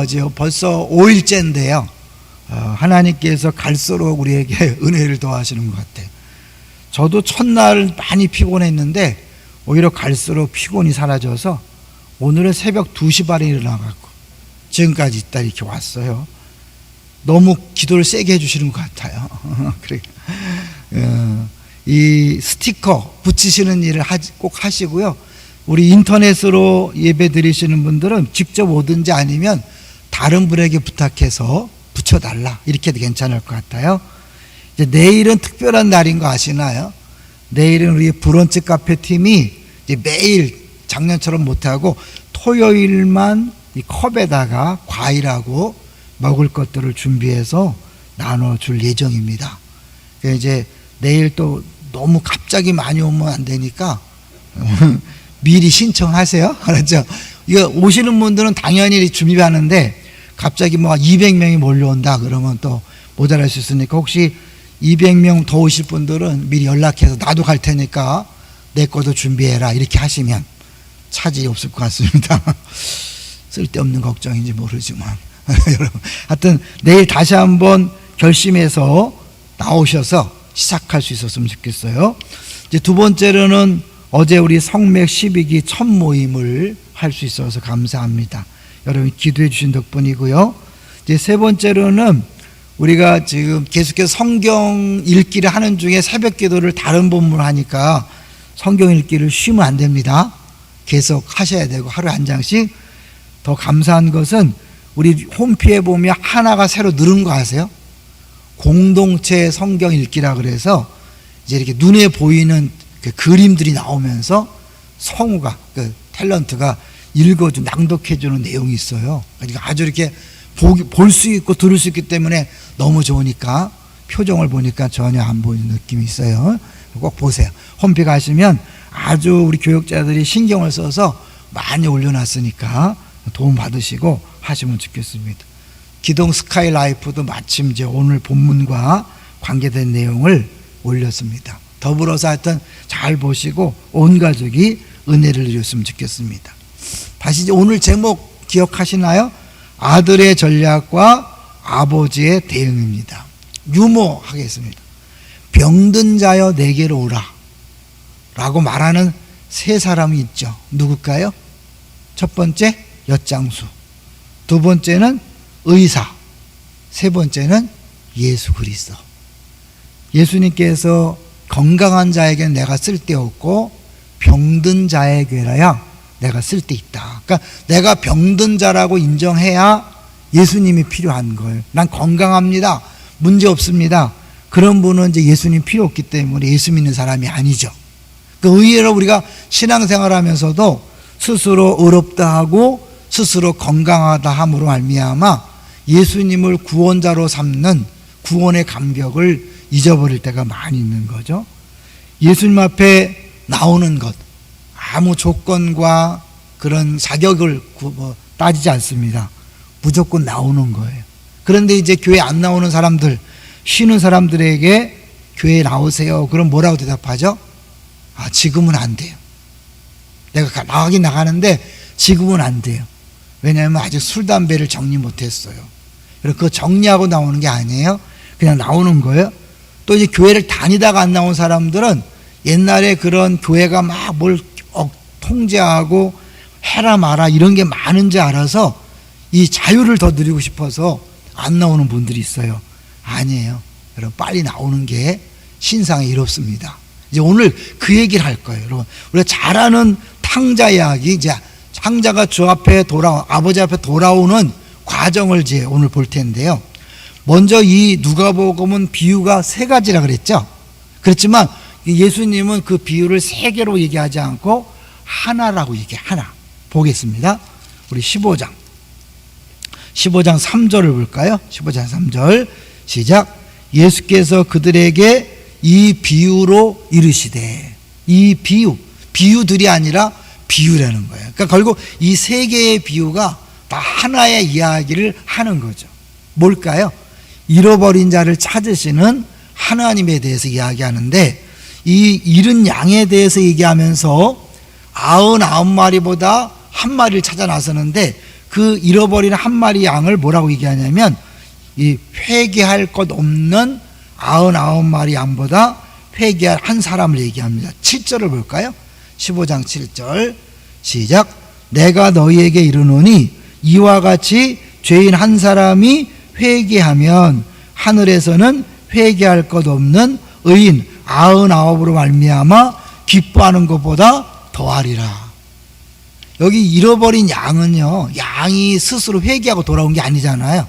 이제 벌써 5일째인데요. 하나님께서 갈수록 우리에게 은혜를 더하시는 것 같아요. 저도 첫날 많이 피곤했는데 오히려 갈수록 피곤이 사라져서 오늘은 새벽 2시 반에 일어나갖고 지금까지 있다 이렇게 왔어요. 너무 기도를 세게 해주시는 것 같아요. 그래. 이 스티커 붙이시는 일을 꼭 하시고요. 우리 인터넷으로 예배 드리시는 분들은 직접 오든지 아니면 다른 분에게 부탁해서 붙여달라 이렇게 해도 괜찮을 것 같아요. 이제 내일은 특별한 날인 거 아시나요? 내일은 우리 브런치 카페 팀이 이제 매일 작년처럼 못하고 토요일만 이 컵에다가 과일하고 먹을 것들을 준비해서 나눠줄 예정입니다. 이제 내일 또 너무 갑자기 많이 오면 안 되니까 미리 신청하세요. 알았죠? 이거 오시는 분들은 당연히 준비하는데 갑자기 뭐 200명이 몰려온다 그러면 또 모자랄 수 있으니까 혹시 200명 더 오실 분들은 미리 연락해서 나도 갈 테니까 내 것도 준비해라 이렇게 하시면 차질이 없을 것 같습니다. 쓸데없는 걱정인지 모르지만 여러분 하여튼 내일 다시 한번 결심해서 나오셔서 시작할 수 있었으면 좋겠어요. 이제 두 번째로는 어제 우리 성맥 12기 첫 모임을 할 수 있어서 감사합니다. 여러분 기도해 주신 덕분이고요. 이제 세 번째로는 우리가 지금 계속해서 성경 읽기를 하는 중에 새벽 기도를 다른 본문을 하니까 성경 읽기를 쉬면 안 됩니다. 계속 하셔야 되고 하루에 한 장씩. 더 감사한 것은 우리 홈피에 보면 하나가 새로 늘은 거 아세요? 공동체 성경 읽기라 그래서 이제 이렇게 눈에 보이는 그 그림들이 나오면서 성우가 그 탤런트가 읽어주 낭독해주는 내용이 있어요. 그러니까 아주 이렇게 볼 수 있고 들을 수 있기 때문에 너무 좋으니까 표정을 보니까 전혀 안 보이는 느낌이 있어요. 꼭 보세요. 홈피 가시면 아주 우리 교육자들이 신경을 써서 많이 올려놨으니까 도움 받으시고 하시면 좋겠습니다. 기동 스카이라이프도 마침 이제 오늘 본문과 관계된 내용을 올렸습니다. 더불어서 하여튼 잘 보시고 온 가족이 은혜를 누렸으면 좋겠습니다. 다시 이제 오늘 제목 기억하시나요? 아들의 전략과 아버지의 대응입니다. 유모하겠습니다. 병든 자여 내게로 오라 라고 말하는 세 사람이 있죠. 누굴까요? 첫 번째 엿장수, 두 번째는 의사, 세 번째는 예수 그리스도. 예수님께서 건강한 자에게는 내가 쓸데없고 병든 자에게라야 내가 쓸데있다. 그러니까 내가 병든 자라고 인정해야 예수님이 필요한 거예요. 난 건강합니다, 문제 없습니다. 그런 분은 이제 예수님 필요 없기 때문에 예수 믿는 사람이 아니죠. 의외로 우리가 신앙생활 하면서도 스스로 의롭다 하고 스스로 건강하다 함으로 말미암아 예수님을 구원자로 삼는 구원의 감격을 잊어버릴 때가 많이 있는 거죠. 예수님 앞에 나오는 것 아무 조건과 그런 자격을 따지지 않습니다. 무조건 나오는 거예요. 그런데 이제 교회 안 나오는 사람들, 쉬는 사람들에게 교회에 나오세요. 그럼 뭐라고 대답하죠? 지금은 안 돼요. 내가 나가긴 나가는데 지금은 안 돼요. 왜냐하면 아직 술, 담배를 정리 못했어요. 그래서 그거 정리하고 나오는 게 아니에요. 그냥 나오는 거예요. 또 이제 교회를 다니다가 안 나온 사람들은 옛날에 그런 교회가 막 뭘 통제하고 해라 마라 이런 게 많은지 알아서 이 자유를 더 누리고 싶어서 안 나오는 분들이 있어요. 아니에요. 여러분 빨리 나오는 게 신상에 이롭습니다. 이제 오늘 그 얘기를 할 거예요. 여러분 우리가 잘 아는 탕자 이야기, 이제 탕자가 주 앞에 아버지 앞에 돌아오는 과정을 이제 오늘 볼 텐데요. 먼저 이 누가복음은 비유가 세 가지라 그랬죠. 그렇지만 예수님은 그 비유를 세 개로 얘기하지 않고 하나라고 얘기해. 하나 보겠습니다. 우리 15장 3절을 볼까요? 15장 3절 시작. 예수께서 그들에게 이 비유로 이르시되, 이 비유들이 아니라 비유라는 거예요. 그러니까 결국 이 세 개의 비유가 다 하나의 이야기를 하는 거죠. 뭘까요? 잃어버린 자를 찾으시는 하나님에 대해서 이야기하는데, 이 잃은 양에 대해서 얘기하면서 99마리보다 한 마리를 찾아 나서는데 그 잃어버린 한 마리 양을 뭐라고 얘기하냐면 이 회개할 것 없는 99마리 양보다 회개할 한 사람을 얘기합니다. 7절을 볼까요? 15장 7절 시작. 내가 너희에게 이르노니 이와 같이 죄인 한 사람이 회개하면 하늘에서는 회개할 것 없는 의인 99으로 말미암아 기뻐하는 것보다 더하리라. 여기 잃어버린 양은요, 양이 스스로 회개하고 돌아온 게 아니잖아요.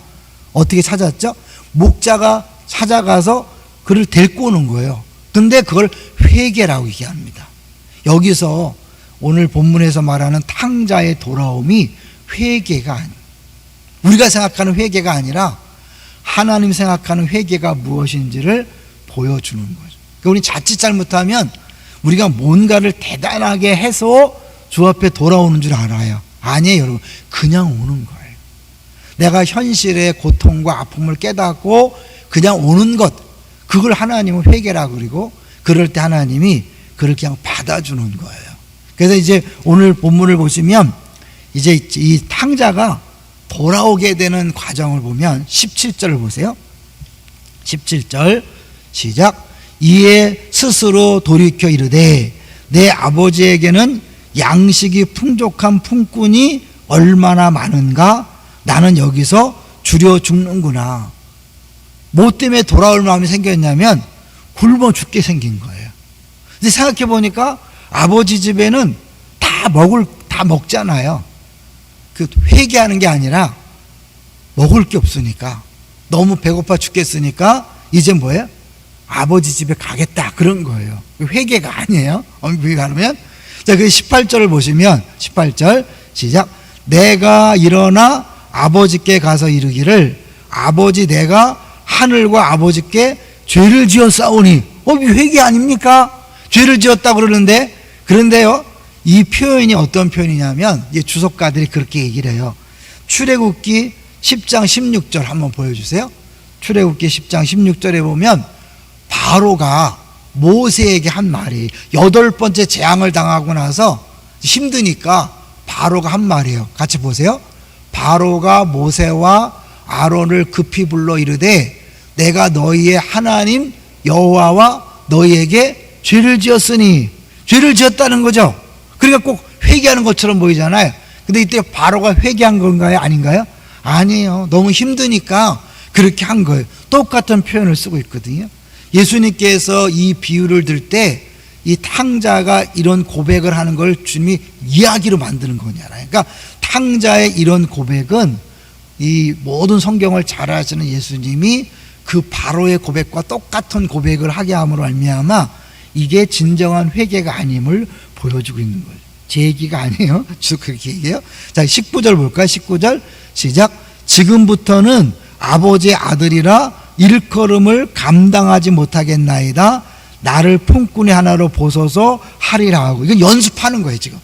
어떻게 찾았죠? 목자가 찾아가서 그를 데리고 오는 거예요. 근데 그걸 회개라고 얘기합니다. 여기서 오늘 본문에서 말하는 탕자의 돌아옴이 회개가 아니에요. 우리가 생각하는 회개가 아니라 하나님 생각하는 회개가 무엇인지를 보여주는 거죠. 그러니까 우리 자칫 잘못하면 우리가 뭔가를 대단하게 해서 주 앞에 돌아오는 줄 알아요. 아니에요, 여러분. 그냥 오는 거예요. 내가 현실의 고통과 아픔을 깨닫고 그냥 오는 것, 그걸 하나님은 회개라고 그러고, 그럴 때 하나님이 그를 그냥 받아주는 거예요. 그래서 이제 오늘 본문을 보시면 이제 이 탕자가 돌아오게 되는 과정을 보면 17절을 보세요. 17절 시작. 이에 스스로 돌이켜 이르되 내 아버지에게는 양식이 풍족한 품꾼이 얼마나 많은가. 나는 여기서 줄여 죽는구나. 뭐 때문에 돌아올 마음이 생겼냐면 굶어 죽게 생긴 거예요. 근데 생각해 보니까 아버지 집에는 다 먹잖아요. 그 회개하는 게 아니라 먹을 게 없으니까 너무 배고파 죽겠으니까 이제 뭐예요? 아버지 집에 가겠다, 그런 거예요. 회개가 아니에요. 어떻게 가면 자, 그 18절을 보시면 18절 시작. 내가 일어나 아버지께 가서 이르기를 아버지 내가 하늘과 아버지께 죄를 지었사오니. 회개 아닙니까? 죄를 지었다고 그러는데, 그런데요 이 표현이 어떤 표현이냐면 이제 주석가들이 그렇게 얘기를 해요. 출애굽기 10장 16절 한번 보여주세요. 출애굽기 10장 16절에 보면 바로가 모세에게 한 말이 8번째 재앙을 당하고 나서 힘드니까 바로가 한 말이에요. 같이 보세요. 바로가 모세와 아론을 급히 불러 이르되 내가 너희의 하나님 여호와와 너희에게 죄를 지었으니. 죄를 지었다는 거죠. 그러니까 꼭 회개하는 것처럼 보이잖아요. 근데 이때 바로가 회개한 건가요? 아닌가요? 아니에요. 너무 힘드니까 그렇게 한 거예요. 똑같은 표현을 쓰고 있거든요. 예수님께서 이 비유를 들 때 이 탕자가 이런 고백을 하는 걸 주님이 이야기로 만드는 거잖아요. 그러니까 탕자의 이런 고백은 이 모든 성경을 잘 아시는 예수님이 그 바로의 고백과 똑같은 고백을 하게 함으로 말미암아 이게 진정한 회개가 아님을 보여주고 있는 거예요. 제 얘기가 아니에요. 쭉 그렇게 얘기해요. 자, 19절 볼까요? 19절 시작. 지금부터는 아버지의 아들이라 일컬음을 감당하지 못하겠나이다. 나를 품꾼의 하나로 보소서 하리라 하고. 이건 연습하는 거예요. 지금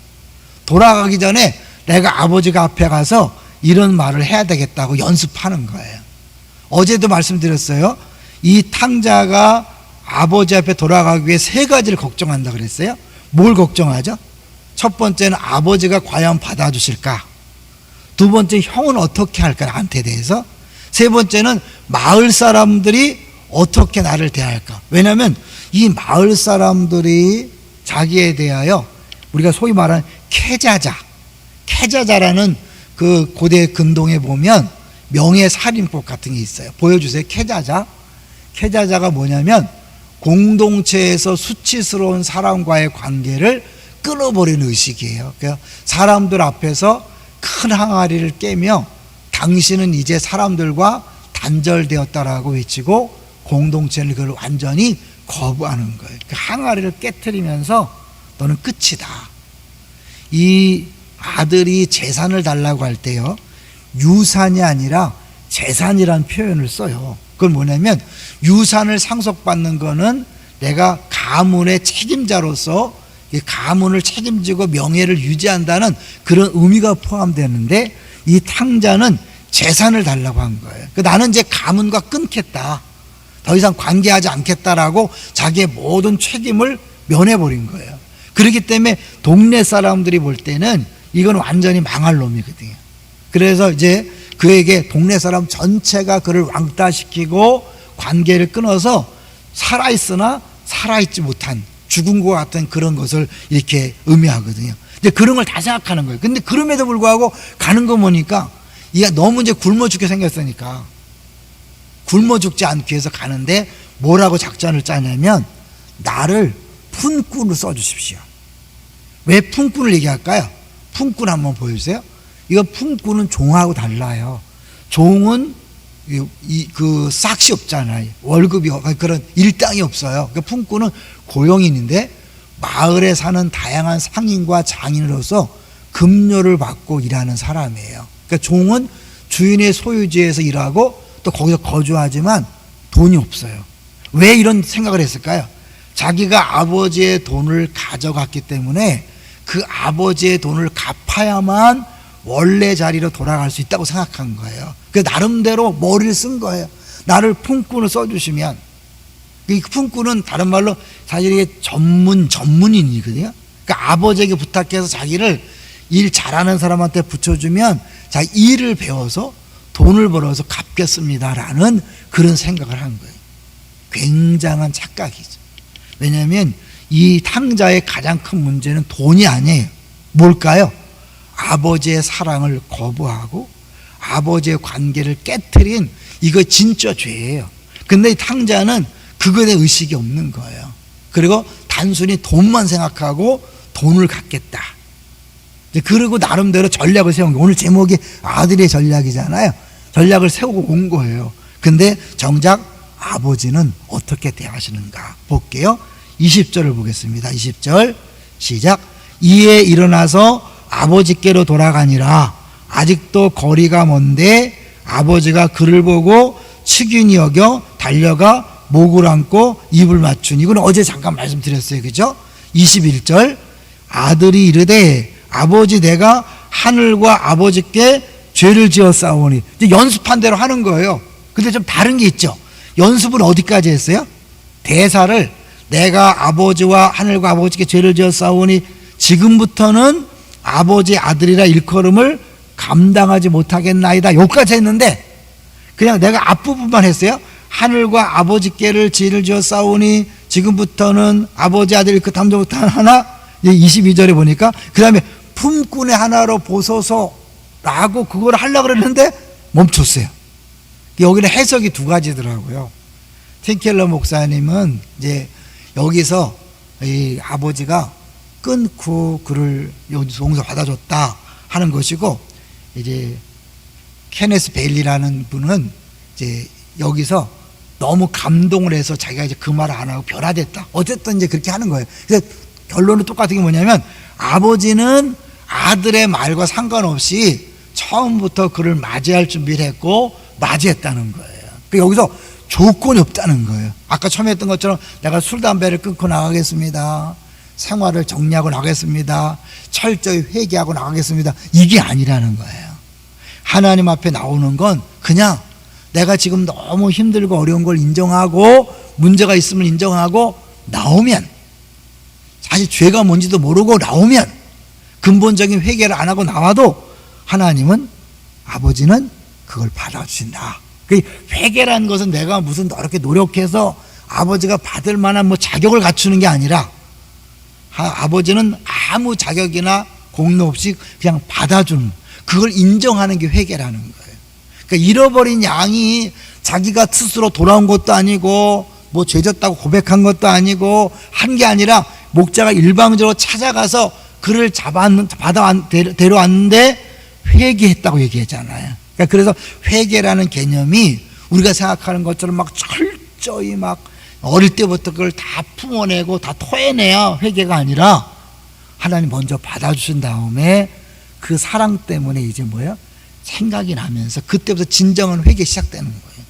돌아가기 전에 내가 아버지가 앞에 가서 이런 말을 해야 되겠다고 연습하는 거예요. 어제도 말씀드렸어요. 이 탕자가 아버지 앞에 돌아가기 위해 3가지를 걱정한다 그랬어요. 뭘 걱정하죠? 첫 번째는 아버지가 과연 받아주실까? 두 번째, 형은 어떻게 할까 나한테 대해서? 세 번째는 마을 사람들이 어떻게 나를 대할까? 왜냐하면 이 마을 사람들이 자기에 대하여 우리가 소위 말하는 캐자자라는 그 고대 근동에 보면 명예살인법 같은 게 있어요. 보여주세요. 캐자자가 뭐냐면 공동체에서 수치스러운 사람과의 관계를 끊어버리는 의식이에요. 그러니까 사람들 앞에서 큰 항아리를 깨며 당신은 이제 사람들과 단절되었다라고 외치고 공동체를 그걸 완전히 거부하는 거예요. 그 항아리를 깨트리면서 너는 끝이다. 이 아들이 재산을 달라고 할 때요, 유산이 아니라 재산이라는 표현을 써요. 그건 뭐냐면 유산을 상속받는 거는 내가 가문의 책임자로서 가문을 책임지고 명예를 유지한다는 그런 의미가 포함되는데, 이 탕자는 재산을 달라고 한 거예요. 나는 이제 가문과 끊겠다, 더 이상 관계하지 않겠다라고 자기의 모든 책임을 면해버린 거예요. 그렇기 때문에 동네 사람들이 볼 때는 이건 완전히 망할 놈이거든요. 그래서 이제 그에게 동네 사람 전체가 그를 왕따시키고 관계를 끊어서 살아있으나 살아있지 못한 죽은 것 같은 그런 것을 이렇게 의미하거든요. 이제 그런 걸 다 생각하는 거예요. 근데 그럼에도 불구하고 가는 거 보니까 얘가 너무 이제 굶어 죽게 생겼으니까 굶어 죽지 않기 위해서 가는데 뭐라고 작전을 짜냐면 나를 품꾼으로 써주십시오. 왜 품꾼을 얘기할까요? 품꾼 한번 보여주세요. 이거 품꾼은 종하고 달라요. 종은 그 싹이 없잖아요. 월급이 그런 일당이 없어요. 그러니까 품꾼은 고용인인데 마을에 사는 다양한 상인과 장인으로서 급료를 받고 일하는 사람이에요. 그러니까 종은 주인의 소유지에서 일하고 또 거기서 거주하지만 돈이 없어요. 왜 이런 생각을 했을까요? 자기가 아버지의 돈을 가져갔기 때문에 그 아버지의 돈을 갚아야만 원래 자리로 돌아갈 수 있다고 생각한 거예요. 그 나름대로 머리를 쓴 거예요. 나를 품꾼을 써주시면. 이 품꾼은 다른 말로 사실 이게 전문인이거든요. 그러니까 아버지에게 부탁해서 자기를 일 잘하는 사람한테 붙여주면 자 일을 배워서 돈을 벌어서 갚겠습니다라는 그런 생각을 한 거예요. 굉장한 착각이죠. 왜냐하면 이 탕자의 가장 큰 문제는 돈이 아니에요. 뭘까요? 아버지의 사랑을 거부하고 아버지의 관계를 깨트린 이거 진짜 죄예요. 근데 이 탕자는 그거에 대한 의식이 없는 거예요. 그리고 단순히 돈만 생각하고 돈을 갖겠다. 그리고 나름대로 전략을 세운 거예요. 오늘 제목이 아들의 전략이잖아요. 전략을 세우고 온 거예요. 근데 정작 아버지는 어떻게 대하시는가 볼게요. 20절을 보겠습니다. 20절 시작. 이에 일어나서 아버지께로 돌아가니라. 아직도 거리가 먼데 아버지가 그를 보고 측은히 여겨 달려가 목을 안고 입을 맞추니. 이건 어제 잠깐 말씀드렸어요. 그죠? 21절 아들이 이르되 아버지 내가 하늘과 아버지께 죄를 지었사오니. 이제 연습한 대로 하는 거예요. 근데 좀 다른 게 있죠. 연습은 어디까지 했어요? 대사를 내가 아버지와 하늘과 아버지께 죄를 지었사오니 지금부터는 아버지 아들이라 일컬음을 감당하지 못하겠나이다. 여기까지 했는데 그냥 내가 앞부분만 했어요. 하늘과 아버지께를 죄를 지었사오니 지금부터는 아버지 아들 그 담도 못하는 하나. 22절에 보니까 그 다음에 품꾼의 하나로 보소서라고 그걸 하려고 그랬는데 멈췄어요. 여기는 해석이 두 가지더라고요. 팀켈러 목사님은 이제 여기서 이 아버지가 끊고 그를 용서 받아줬다 하는 것이고, 이제 케네스 베일리라는 분은 이제 여기서 너무 감동을 해서 자기가 이제 그 말을 안 하고 변화됐다. 어쨌든 이제 그렇게 하는 거예요. 그래서 결론은 똑같은 게 뭐냐면 아버지는 아들의 말과 상관없이 처음부터 그를 맞이할 준비를 했고 맞이했다는 거예요. 그러니까 여기서 조건이 없다는 거예요. 아까 처음에 했던 것처럼 내가 술, 담배를 끊고 나가겠습니다. 생활을 정리하고 나가겠습니다. 철저히 회개하고 나가겠습니다. 이게 아니라는 거예요. 하나님 앞에 나오는 건 그냥 내가 지금 너무 힘들고 어려운 걸 인정하고 문제가 있음을 인정하고 나오면, 사실 죄가 뭔지도 모르고 나오면, 근본적인 회개를 안 하고 나와도 하나님은, 아버지는 그걸 받아주신다. 그 회개라는 것은 내가 무슨 이렇게 노력해서 아버지가 받을 만한 뭐 자격을 갖추는 게 아니라 아버지는 아무 자격이나 공로 없이 그냥 받아주는, 그걸 인정하는 게 회개라는 거예요. 그러니까 잃어버린 양이 자기가 스스로 돌아온 것도 아니고 뭐 죄졌다고 고백한 것도 아니고 한 게 아니라 목자가 일방적으로 찾아가서 그를 데려왔는데 회개했다고 얘기했잖아요. 그러니까 그래서 회개라는 개념이 우리가 생각하는 것처럼 막 철저히 막 어릴 때부터 그걸 다 품어내고 다 토해내야 회개가 아니라 하나님 먼저 받아주신 다음에 그 사랑 때문에 이제 뭐예요? 생각이 나면서 그때부터 진정한 회개 시작되는 거예요.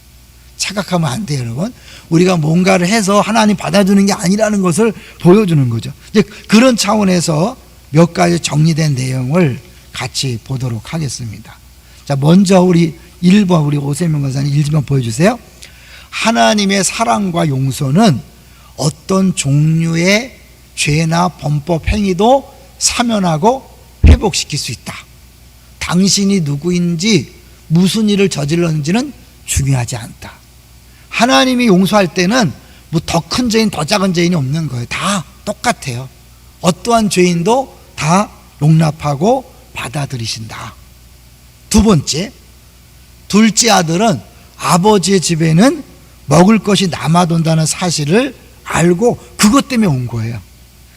착각하면 안 돼요, 여러분. 우리가 뭔가를 해서 하나님 받아주는 게 아니라는 것을 보여주는 거죠. 이제 그런 차원에서 몇 가지 정리된 내용을 같이 보도록 하겠습니다. 자, 먼저 우리 1번 우리 오세명 권사님 1번 보여주세요. 하나님의 사랑과 용서는 어떤 종류의 죄나 범법 행위도 사면하고 회복시킬 수 있다. 당신이 누구인지 무슨 일을 저질렀는지는 중요하지 않다. 하나님이 용서할 때는 뭐 더 큰 죄인 더 작은 죄인이 없는 거예요. 다 똑같아요. 어떠한 죄인도 다 용납하고 받아들이신다. 두 번째, 둘째 아들은 아버지의 집에는 먹을 것이 남아돈다는 사실을 알고 그것 때문에 온 거예요.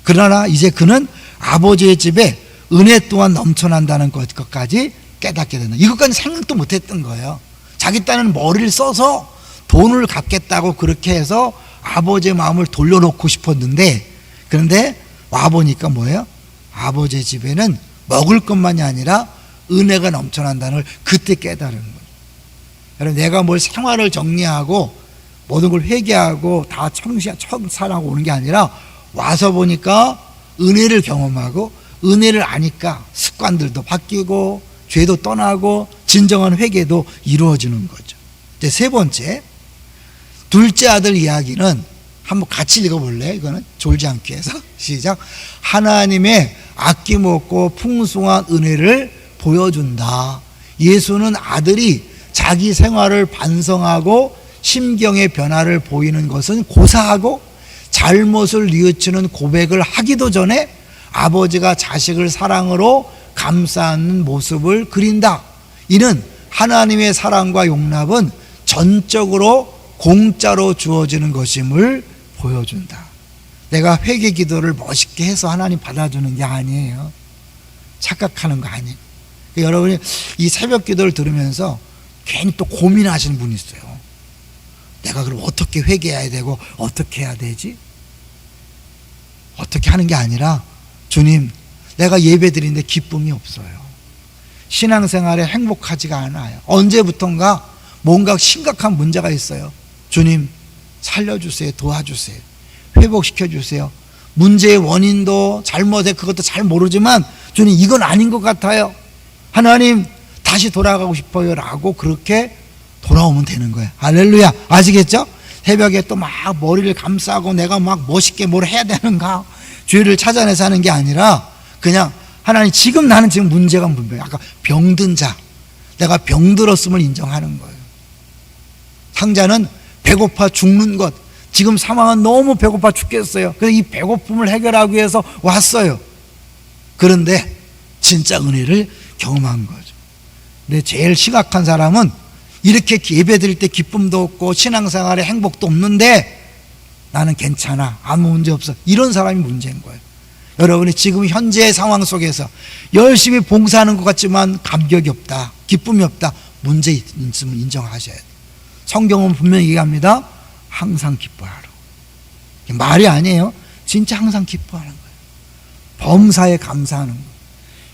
그러나 이제 그는 아버지의 집에 은혜 또한 넘쳐난다는 것까지 깨닫게 된다. 이것까지 생각도 못했던 거예요. 자기 딴에는 머리를 써서 돈을 갚겠다고 그렇게 해서 아버지의 마음을 돌려놓고 싶었는데, 그런데 와보니까 뭐예요? 아버지의 집에는 먹을 것만이 아니라 은혜가 넘쳐난다는 걸 그때 깨달은 거예요. 여러분, 내가 뭘 생활을 정리하고 모든 걸 회개하고 다 청산하고 오는 게 아니라 와서 보니까 은혜를 경험하고 은혜를 아니까 습관들도 바뀌고 죄도 떠나고 진정한 회개도 이루어지는 거죠. 이제 세 번째, 둘째 아들 이야기는 한번 같이 읽어볼래요? 이거는 졸지 않기 위해서. 시작. 하나님의 아낌없고 풍성한 은혜를 보여준다. 예수는 아들이 자기 생활을 반성하고 심경의 변화를 보이는 것은 고사하고 잘못을 뉘우치는 고백을 하기도 전에 아버지가 자식을 사랑으로 감싸는 모습을 그린다. 이는 하나님의 사랑과 용납은 전적으로 공짜로 주어지는 것임을 보여준다. 내가 회개 기도를 멋있게 해서 하나님 받아주는 게 아니에요. 착각하는 거 아니에요. 여러분이 이 새벽 기도를 들으면서 괜히 또 고민하시는 분이 있어요. 내가 그럼 어떻게 회개해야 되고 어떻게 해야 되지? 어떻게 하는 게 아니라, 주님, 내가 예배 드리는데 기쁨이 없어요. 신앙생활에 행복하지가 않아요. 언제부턴가 뭔가 심각한 문제가 있어요. 주님, 살려주세요. 도와주세요. 회복시켜주세요. 문제의 원인도 잘못에 그것도 잘 모르지만 주님, 이건 아닌 것 같아요. 하나님, 다시 돌아가고 싶어요. 라고 그렇게 돌아오면 되는 거예요. 할렐루야. 아시겠죠? 새벽에 또 막 머리를 감싸고 내가 막 멋있게 뭘 해야 되는가, 죄를 찾아내서 하는 게 아니라 그냥 하나님, 지금 나는 지금 문제가 분명해. 아까 병든 자, 내가 병들었음을 인정하는 거예요. 상자는 배고파 죽는 것, 지금 상황은 너무 배고파 죽겠어요. 그래서 이 배고픔을 해결하기 위해서 왔어요. 그런데 진짜 은혜를 경험한 거죠. 근데 제일 심각한 사람은 이렇게 예배 드릴 때 기쁨도 없고 신앙생활에 행복도 없는데 나는 괜찮아, 아무 문제 없어, 이런 사람이 문제인 거예요. 여러분이 지금 현재의 상황 속에서 열심히 봉사하는 것 같지만 감격이 없다, 기쁨이 없다, 문제 있으면 인정하셔야 돼요. 성경은 분명히 얘기합니다. 항상 기뻐하라. 말이 아니에요. 진짜 항상 기뻐하는 거예요. 범사에 감사하는 거예요.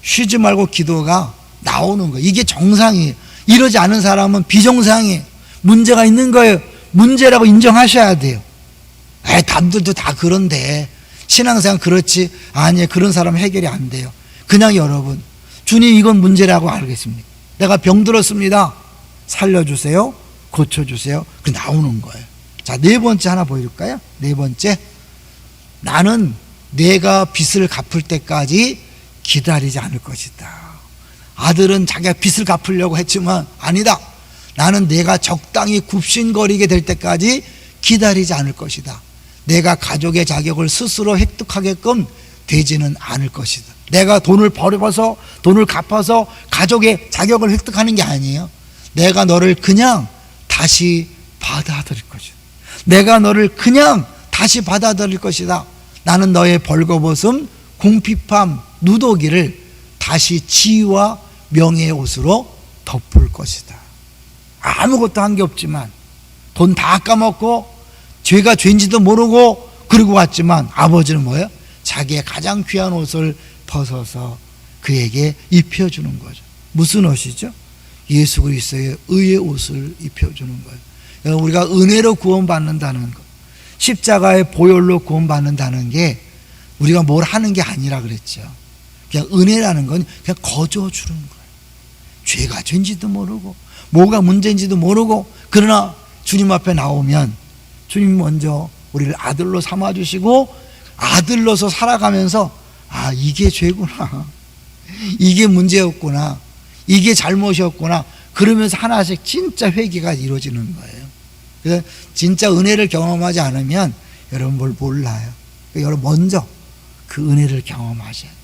쉬지 말고 기도가 나오는 거예요. 이게 정상이에요. 이러지 않은 사람은 비정상이에요. 문제가 있는 거예요. 문제라고 인정하셔야 돼요. 남들도 다 그런데 신앙생활 그렇지? 아니에요. 그런 사람은 해결이 안 돼요. 그냥 여러분, 주님, 이건 문제라고 알겠습니다. 내가 병들었습니다. 살려주세요. 고쳐주세요. 그 나오는 거예요. 자, 네 번째 하나 보여줄까요? 네 번째, 나는 내가 빚을 갚을 때까지 기다리지 않을 것이다. 아들은 자기가 빚을 갚으려고 했지만 아니다. 나는 내가 적당히 굽신거리게 될 때까지 기다리지 않을 것이다. 내가 가족의 자격을 스스로 획득하게끔 되지는 않을 것이다. 내가 돈을 벌어서 돈을 갚아서 가족의 자격을 획득하는 게 아니에요. 내가 너를 그냥 다시 받아들일 것이다. 내가 너를 그냥 다시 받아들일 것이다. 나는 너의 벌거벗음, 궁핍함, 누더기를 다시 지위와 명예의 옷으로 덮을 것이다. 아무것도 한 게 없지만 돈 다 까먹고 죄가 죄인지도 모르고 그러고 왔지만 아버지는 뭐예요? 자기의 가장 귀한 옷을 벗어서 그에게 입혀주는 거죠. 무슨 옷이죠? 예수 그리스도의 의의 옷을 입혀주는 거예요. 우리가 은혜로 구원받는다는 것, 십자가의 보혈로 구원받는다는 게 우리가 뭘 하는 게 아니라 그랬죠. 그냥 은혜라는 건 그냥 거저주는 거예요. 죄가 죄인지도 모르고 뭐가 문제인지도 모르고, 그러나 주님 앞에 나오면 주님 먼저 우리를 아들로 삼아주시고 아들로서 살아가면서, 아, 이게 죄구나, 이게 문제였구나, 이게 잘못이었구나. 그러면서 하나씩 진짜 회개가 이루어지는 거예요. 그래서 진짜 은혜를 경험하지 않으면 여러분 뭘 몰라요. 그러니까 여러분 먼저 그 은혜를 경험하셔야 돼요.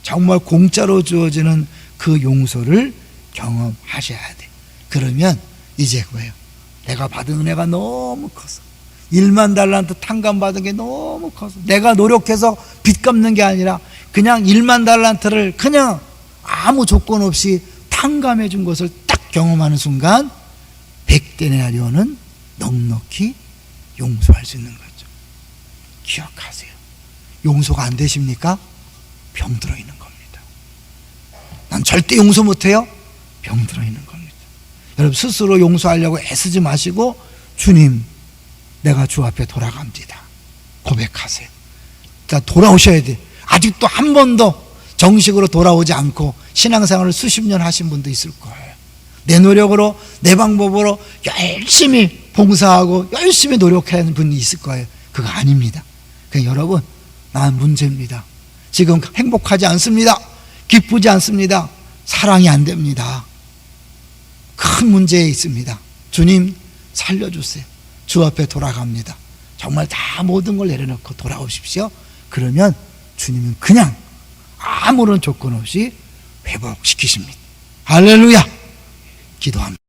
정말 공짜로 주어지는 그 용서를 경험하셔야 돼요. 그러면 이제 뭐예요? 내가 받은 은혜가 너무 커서 1만 달란트 탕감받은 게 너무 커서 내가 노력해서 빚 갚는 게 아니라 그냥 1만 달란트를 그냥 아무 조건 없이 탕감해 준 것을 딱 경험하는 순간 100데나리온은 넉넉히 용서할 수 있는 거죠. 기억하세요. 용서가 안 되십니까? 병들어 있는 겁니다. 난 절대 용서 못해요? 병들어 있는 겁니다. 여러분 스스로 용서하려고 애쓰지 마시고 주님 내가 주 앞에 돌아갑니다. 고백하세요. 자, 돌아오셔야 돼. 아직도 한 번도 정식으로 돌아오지 않고 신앙생활을 수십 년 하신 분도 있을 거예요. 내 노력으로 내 방법으로 열심히 봉사하고 열심히 노력하는 분이 있을 거예요. 그거 아닙니다. 그냥 여러분 난 문제입니다. 지금 행복하지 않습니다. 기쁘지 않습니다. 사랑이 안 됩니다. 큰 문제에 있습니다. 주님 살려주세요. 주 앞에 돌아갑니다. 정말 다 모든 걸 내려놓고 돌아오십시오. 그러면 주님은 그냥 아무런 조건 없이 회복시키십니다. 할렐루야. 기도합니다.